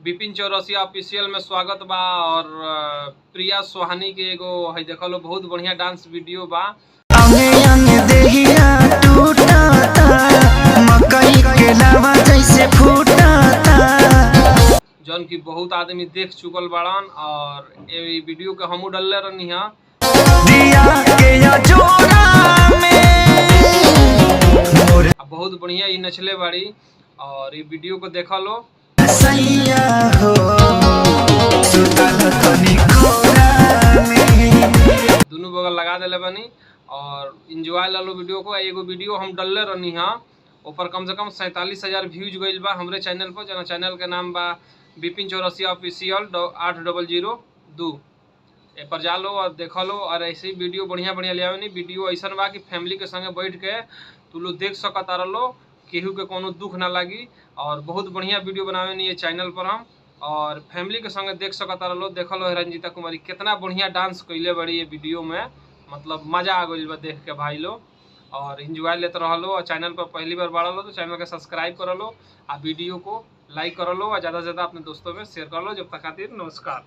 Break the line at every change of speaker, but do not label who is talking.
Vipin Chaurasia official में स्वागत बा। और प्रिया सोहानी के एगो है देख लो, बहुत बढ़िया डांस वीडियो बा।
अंगे अंगे देहिया टूटता, मकई के लावा जैसे फूटता,
जौन की बहुत आदमी देख चुकल बाड़न। और ये वीडियो के हमू डलले रहनी है
दिया के या जोड़ा में
बहुत बढ़िया ये नचले बाड़ी। और ये वीडियो को देखा लो,
सैया हो सुतल तनी कोरा में,
दोनों बगल लगा देले बनी और इंजॉय ला लो वीडियो को। एगो वीडियो हम डलले रहनी है, ऊपर कम से कम 47,000 व्यूज गईल बा हमरे चैनल पर, जना चैनल के नाम बा विपिन चौरसिया ऑफिशियल 8002। ए पर जा लो और देख लो। और ऐसे ही वीडियो बढ़िया बढ़िया ले आवे। वीडियो ऐसा बा कि फैमिली के संगे बैठ के तू लोग देख सकता रहो, केहू के कोनो दुख ना लगी। और बहुत बढ़िया वीडियो बनावे नहीं ये चैनल पर हम, और फैमिली के संगे देख सकता रहो। देख लो रंजीता कुमारी कितना बढ़िया डांस कैले बड़ी ये वीडियो में, मतलब मजा आ गई बा देख के भाई लोग। और इंजॉय लेते रह लो। और चैनल पर पहली बार बढ़ लो तो चैनल के सब्सक्राइब कर लो, आ वीडियो को लाइक कर लो, और ज़्यादा से ज़्यादा अपने दोस्तों में शेयर कर लो। जब तक खातिर नमस्कार।